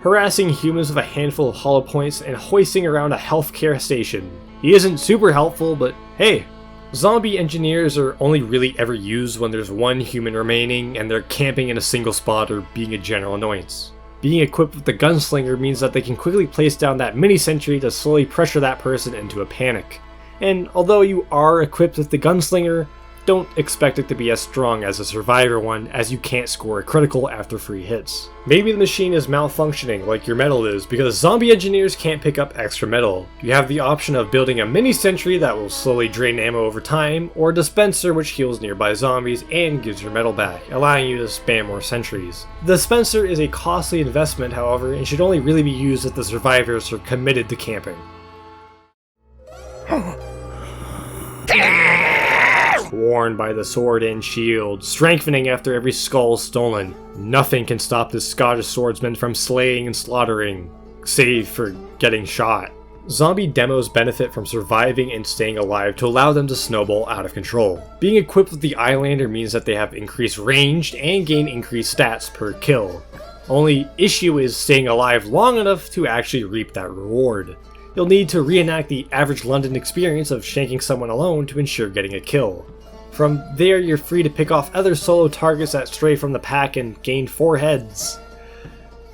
Harassing humans with a handful of hollow points and hoisting around a healthcare station. He isn't super helpful, but hey, zombie engineers are only really ever used when there's one human remaining and they're camping in a single spot or being a general annoyance. Being equipped with the gunslinger means that they can quickly place down that mini sentry to slowly pressure that person into a panic. And although you are equipped with the gunslinger, don't expect it to be as strong as a survivor one, as you can't score a critical after 3 hits. Maybe the machine is malfunctioning like your metal is because zombie engineers can't pick up extra metal. You have the option of building a mini sentry that will slowly drain ammo over time, or a dispenser which heals nearby zombies and gives your metal back, allowing you to spam more sentries. The dispenser is a costly investment, however, and should only really be used if the survivors are committed to camping. Worn by the sword and shield, strengthening after every skull stolen. Nothing can stop this Scottish swordsman from slaying and slaughtering, save for getting shot. Zombie demos benefit from surviving and staying alive to allow them to snowball out of control. Being equipped with the Eyelander means that they have increased range and gain increased stats per kill. Only issue is staying alive long enough to actually reap that reward. You'll need to reenact the average London experience of shanking someone alone to ensure getting a kill. From there, you're free to pick off other solo targets that stray from the pack and gain 4 heads.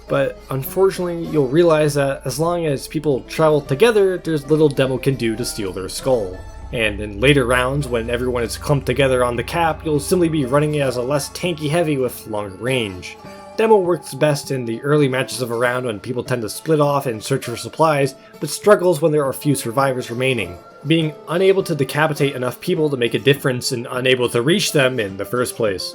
But unfortunately, you'll realize that as long as people travel together, there's little demo can do to steal their skull. And in later rounds, when everyone is clumped together on the cap, you'll simply be running as a less tanky heavy with longer range. Demo works best in the early matches of a round when people tend to split off and search for supplies, but struggles when there are few survivors remaining, being unable to decapitate enough people to make a difference and unable to reach them in the first place.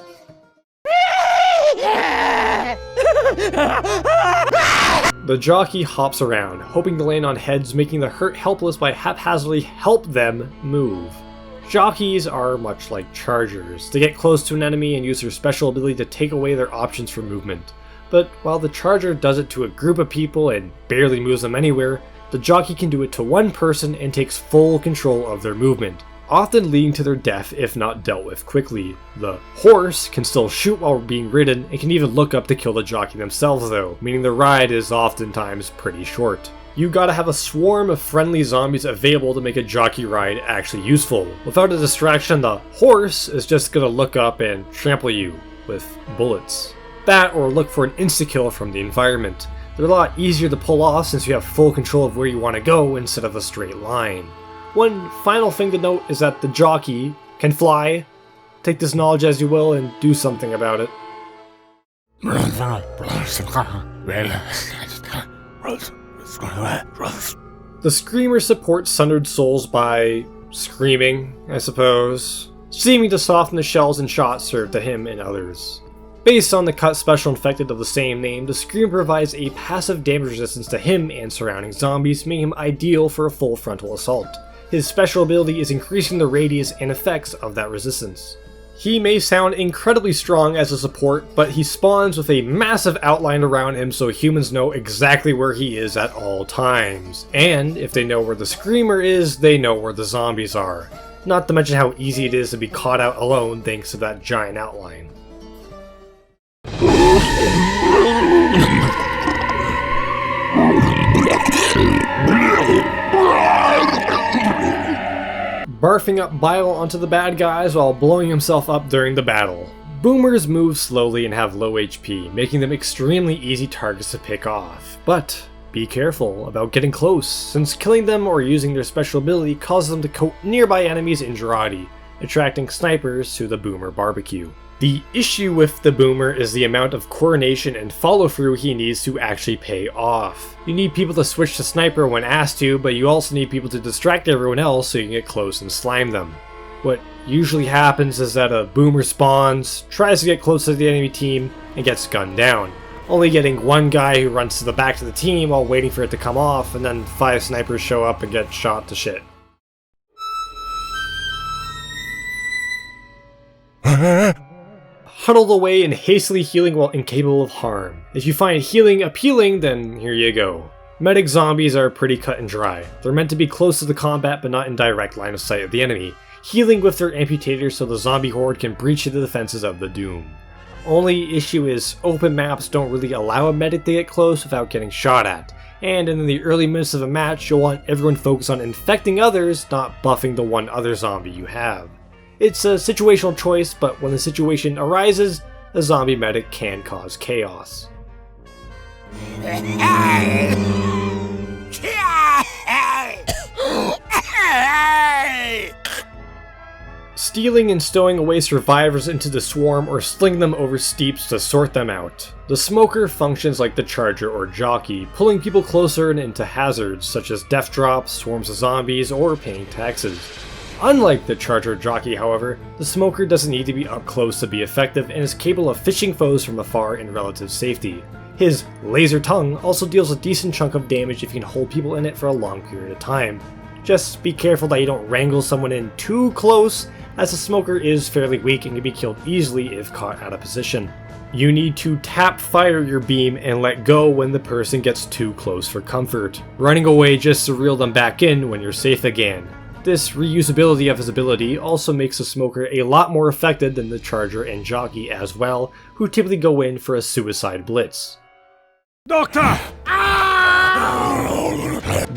The Jockey hops around, hoping to land on heads, making the hurt helpless by haphazardly help them move. Jockeys are much like chargers. They get close to an enemy and use their special ability to take away their options for movement. But while the charger does it to a group of people and barely moves them anywhere, the jockey can do it to one person and takes full control of their movement, often leading to their death if not dealt with quickly. The horse can still shoot while being ridden and can even look up to kill the jockey themselves though, meaning the ride is oftentimes pretty short. You gotta have a swarm of friendly zombies available to make a jockey ride actually useful. Without a distraction, the horse is just gonna look up and trample you with bullets. That or look for an insta-kill from the environment. They're a lot easier to pull off since you have full control of where you want to go instead of a straight line. One final thing to note is that the jockey can fly. Take this knowledge as you will and do something about it. The Screamer supports Sundered Souls by screaming, I suppose, seeming to soften the shells and shots served to him and others. Based on the cut special infected of the same name, the Screamer provides a passive damage resistance to him and surrounding zombies, making him ideal for a full frontal assault. His special ability is increasing the radius and effects of that resistance. He may sound incredibly strong as a support, but he spawns with a massive outline around him so humans know exactly where he is at all times. And if they know where the Screamer is, they know where the zombies are. Not to mention how easy it is to be caught out alone thanks to that giant outline. Barfing up bile onto the bad guys while blowing himself up during the battle. Boomers move slowly and have low HP, making them extremely easy targets to pick off. But be careful about getting close, since killing them or using their special ability causes them to coat nearby enemies in Girardi, attracting snipers to the Boomer barbecue. The issue with the Boomer is the amount of coordination and follow-through he needs to actually pay off. You need people to switch to sniper when asked to, but you also need people to distract everyone else so you can get close and slime them. What usually happens is that a Boomer spawns, tries to get close to the enemy team, and gets gunned down, only getting one guy who runs to the back of the team while waiting for it to come off, and then 5 snipers show up and get shot to shit. Huddled away and hastily healing while incapable of harm. If you find healing appealing, then here you go. Medic zombies are pretty cut and dry. They're meant to be close to the combat but not in direct line of sight of the enemy, healing with their amputators so the zombie horde can breach the defenses of the Doom. Only issue is open maps don't really allow a medic to get close without getting shot at, and in the early minutes of a match you'll want everyone focused on infecting others, not buffing the one other zombie you have. It's a situational choice, but when the situation arises, a zombie medic can cause chaos. Stealing and stowing away survivors into the swarm or sling them over steeps to sort them out. The Smoker functions like the Charger or Jockey, pulling people closer and into hazards such as death drops, swarms of zombies, or paying taxes. Unlike the Charger or Jockey, however, the Smoker doesn't need to be up close to be effective and is capable of fishing foes from afar in relative safety. His laser tongue also deals a decent chunk of damage if you can hold people in it for a long period of time. Just be careful that you don't wrangle someone in too close, as the Smoker is fairly weak and can be killed easily if caught out of position. You need to tap fire your beam and let go when the person gets too close for comfort, running away just to reel them back in when you're safe again. This reusability of his ability also makes the Smoker a lot more effective than the Charger and Jockey as well, who typically go in for a suicide blitz. Doctor!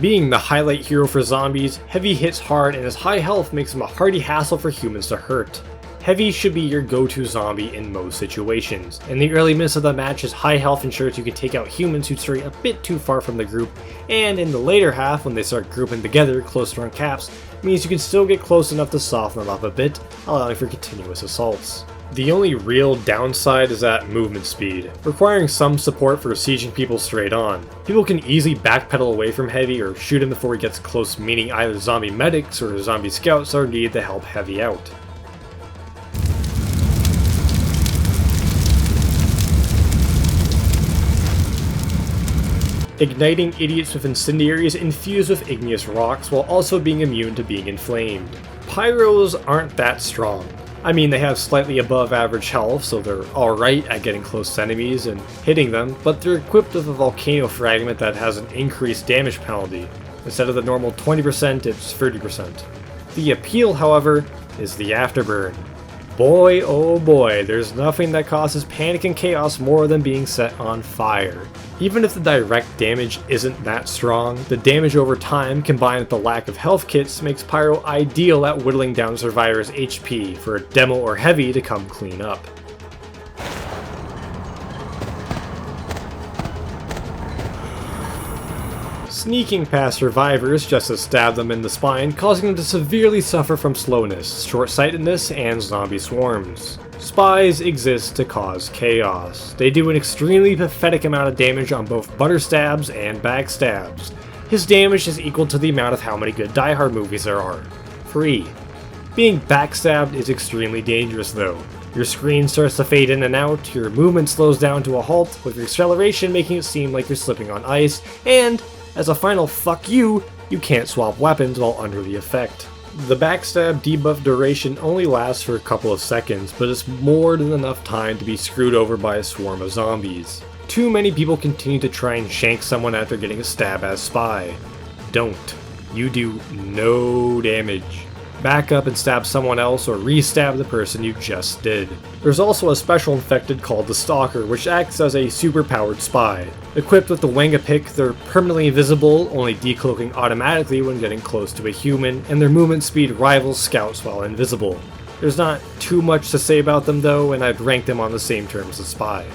Being the highlight hero for zombies, Heavy hits hard and his high health makes him a hardy hassle for humans to hurt. Heavy should be your go-to zombie in most situations. In the early minutes of the match, his high health ensures you can take out humans who stray a bit too far from the group, and in the later half, when they start grouping together closer on caps, means you can still get close enough to soften them up a bit, allowing for continuous assaults. The only real downside is that movement speed, requiring some support for sieging people straight on. People can easily backpedal away from Heavy or shoot him before he gets close, meaning either zombie medics or zombie scouts are needed to help Heavy out. Igniting idiots with incendiaries infused with igneous rocks while also being immune to being inflamed. Pyros aren't that strong. I mean, they have slightly above average health, so they're alright at getting close to enemies and hitting them, but they're equipped with a volcano fragment that has an increased damage penalty. Instead of the normal 20%, it's 30%. The appeal, however, is the afterburn. Boy oh boy, there's nothing that causes panic and chaos more than being set on fire. Even if the direct damage isn't that strong, the damage over time combined with the lack of health kits makes Pyro ideal at whittling down survivors' HP for a demo or heavy to come clean up. Sneaking past survivors just to stab them in the spine, causing them to severely suffer from slowness, short-sightedness, and zombie swarms. Spies exist to cause chaos. They do an extremely pathetic amount of damage on both butter stabs and backstabs. His damage is equal to the amount of how many good Die Hard movies there are. 3. Being backstabbed is extremely dangerous though. Your screen starts to fade in and out, your movement slows down to a halt, with your acceleration making it seem like you're slipping on ice, and as a final fuck you, you can't swap weapons while under the effect. The backstab debuff duration only lasts for a couple of seconds, but it's more than enough time to be screwed over by a swarm of zombies. Too many people continue to try and shank someone after getting a stab as spy. Don't. You do no damage. Back up and stab someone else or re-stab the person you just did. There's also a special infected called the Stalker, which acts as a super-powered spy. Equipped with the Wanga pick, they're permanently invisible, only decloaking automatically when getting close to a human, and their movement speed rivals scouts while invisible. There's not too much to say about them though, and I'd rank them on the same terms as spy.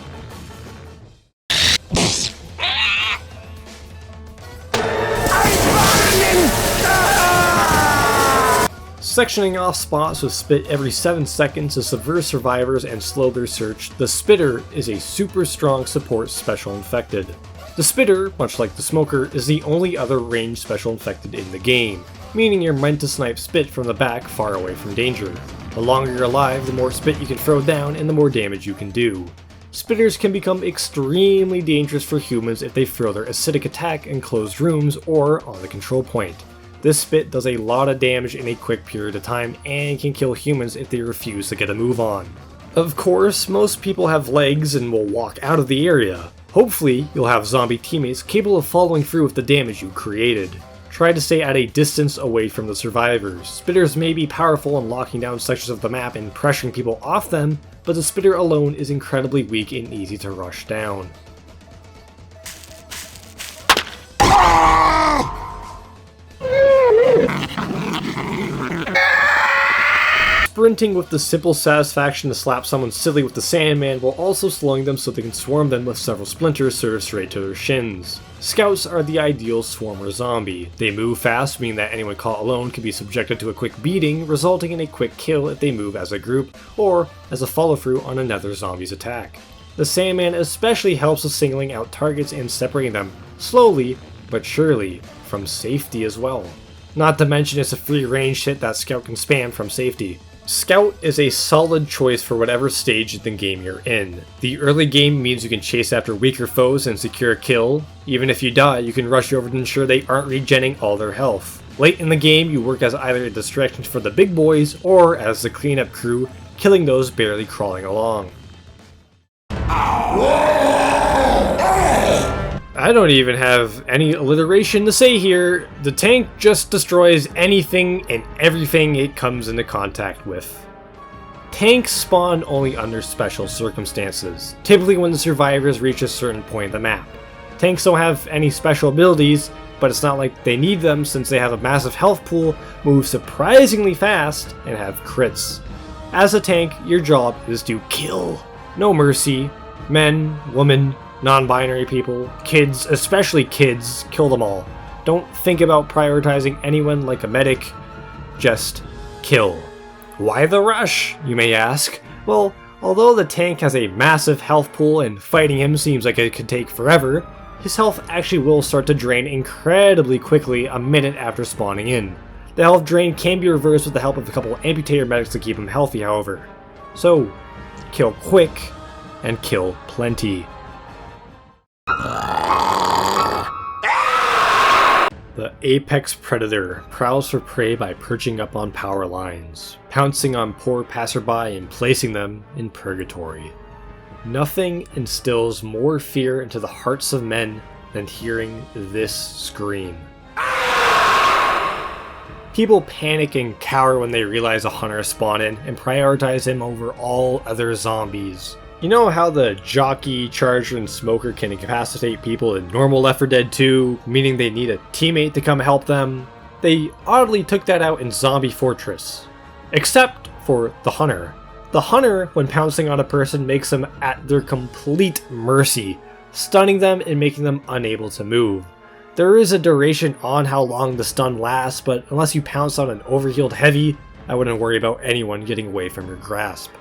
Sectioning off spots with spit every 7 seconds to subvert survivors and slow their search, the Spitter is a super strong support special infected. The Spitter, much like the Smoker, is the only other ranged special infected in the game, meaning you're meant to snipe spit from the back far away from danger. The longer you're alive, the more spit you can throw down and the more damage you can do. Spitters can become extremely dangerous for humans if they throw their acidic attack in closed rooms or on the control point. This spit does a lot of damage in a quick period of time and can kill humans if they refuse to get a move on. Of course, most people have legs and will walk out of the area. Hopefully, you'll have zombie teammates capable of following through with the damage you created. Try to stay at a distance away from the survivors. Spitters may be powerful in locking down sections of the map and pressuring people off them, but the Spitter alone is incredibly weak and easy to rush down. Sprinting with the simple satisfaction to slap someone silly with the Sandman while also slowing them so they can swarm them with several splinters served straight to their shins. Scouts are the ideal swarmer zombie. They move fast, meaning that anyone caught alone can be subjected to a quick beating, resulting in a quick kill if they move as a group, or as a follow-through on another zombie's attack. The Sandman especially helps with singling out targets and separating them, slowly but surely, from safety as well. Not to mention it's a free range hit that Scout can spam from safety. Scout is a solid choice for whatever stage of the game you're in. The early game means you can chase after weaker foes and secure a kill. Even if you die, you can rush over to ensure they aren't regenning all their health. Late in the game, you work as either a distraction for the big boys or as the cleanup crew, killing those barely crawling along. I don't even have any alliteration to say here. The tank just destroys anything and everything it comes into contact with. Tanks spawn only under special circumstances, typically when the survivors reach a certain point of the map. Tanks don't have any special abilities, but it's not like they need them since they have a massive health pool, move surprisingly fast, and have crits. As a tank, your job is to kill. No mercy. Men, women, non-binary people, kids, especially kids, kill them all. Don't think about prioritizing anyone like a medic, just kill. Why the rush, you may ask? Well, although the tank has a massive health pool and fighting him seems like it could take forever, his health actually will start to drain incredibly quickly a minute after spawning in. The health drain can be reversed with the help of a couple amputator medics to keep him healthy, however. So, kill quick and kill plenty. The apex predator prowls for prey by perching up on power lines, pouncing on poor passerby and placing them in purgatory. Nothing instills more fear into the hearts of men than hearing this scream. People panic and cower when they realize a hunter has spawned in and prioritize him over all other zombies. You know how the Jockey, Charger, and Smoker can incapacitate people in normal Left 4 Dead 2, meaning they need a teammate to come help them? They oddly took that out in Zombie Fortress. Except for the Hunter. The Hunter, when pouncing on a person, makes them at their complete mercy, stunning them and making them unable to move. There is a duration on how long the stun lasts, but unless you pounce on an overhealed heavy, I wouldn't worry about anyone getting away from your grasp.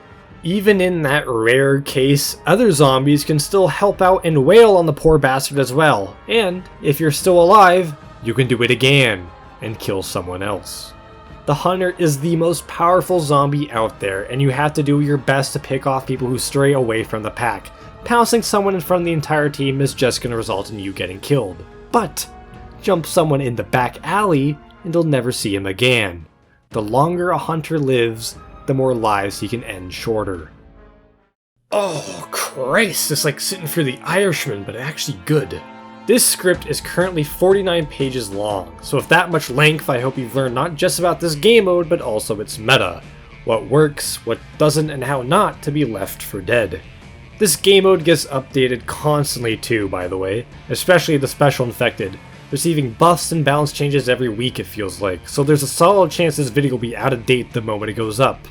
Even in that rare case, other zombies can still help out and wail on the poor bastard as well, and if you're still alive, you can do it again and kill someone else. The Hunter is the most powerful zombie out there, and you have to do your best to pick off people who stray away from the pack. Pouncing someone in front of the entire team is just going to result in you getting killed. But jump someone in the back alley and you'll never see him again. The longer a hunter lives, the more lives he can end shorter. Oh Christ, it's like sitting through The Irishman, but actually good. This script is currently 49 pages long, so with that much length I hope you've learned not just about this game mode, but also its meta. What works, what doesn't, and how not to be Left 4 Dead. This game mode gets updated constantly too, by the way, especially the Special Infected, receiving buffs and balance changes every week it feels like, so there's a solid chance this video will be out of date the moment it goes up.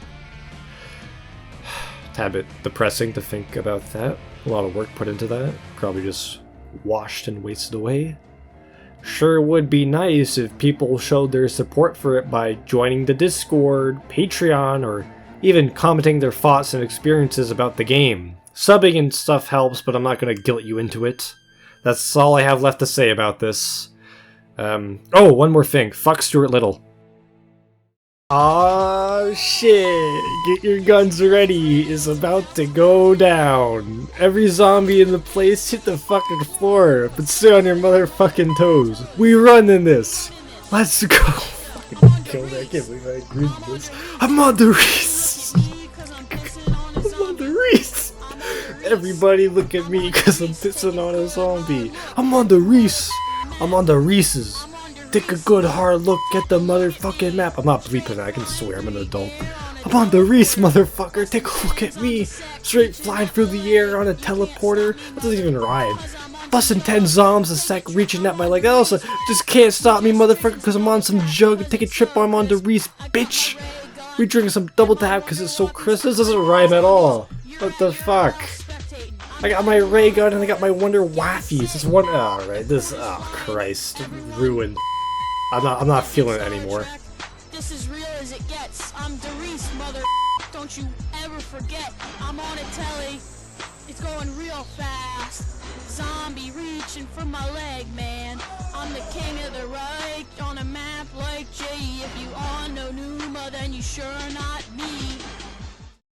Tad bit depressing to think about that. A lot of work put into that, probably just washed and wasted away. Sure would be nice if people showed their support for it by joining the Discord, Patreon, or even commenting their thoughts and experiences about the game. Subbing and stuff helps, but I'm not going to guilt you into it. That's all I have left to say about this. Oh, one more thing. Fuck Stuart Little. Aw, shit. Get your guns ready. It's about to go down. Every zombie in the place hit the fucking floor, but stay on your motherfucking toes. We run in this. Let's go. Fucking kill me. I can't believe I agreed to this. I'm on the Reese. I'm on the Reese. Everybody look at me because I'm pissing on a zombie. I'm on the Reese. I'm on the Reese's. Take a good hard look at the motherfucking map. I'm not bleeping, I can swear, I'm an adult. I'm on the Reese, motherfucker. Take a look at me. Straight flying through the air on a teleporter. That doesn't even rhyme. Busting 10 zombs a sec, reaching at my leg. Also, just can't stop me, motherfucker, because I'm on some jug. Take a trip, I'm on the Reese, bitch. We drinking some double tap because it's so crisp. This doesn't rhyme at all. What the fuck? I got my ray gun and I got my Wonder Waffies. This one, alright, this, oh Christ, ruined. I'm not feeling it anymore. This is real as it gets. I'm Darius, mother. Don't you ever forget. I'm on a telly. It's going real fast. Zombie reaching for my leg, man. I'm the king of the Reich on a map like Jay. If you are no Numa, then you sure not me.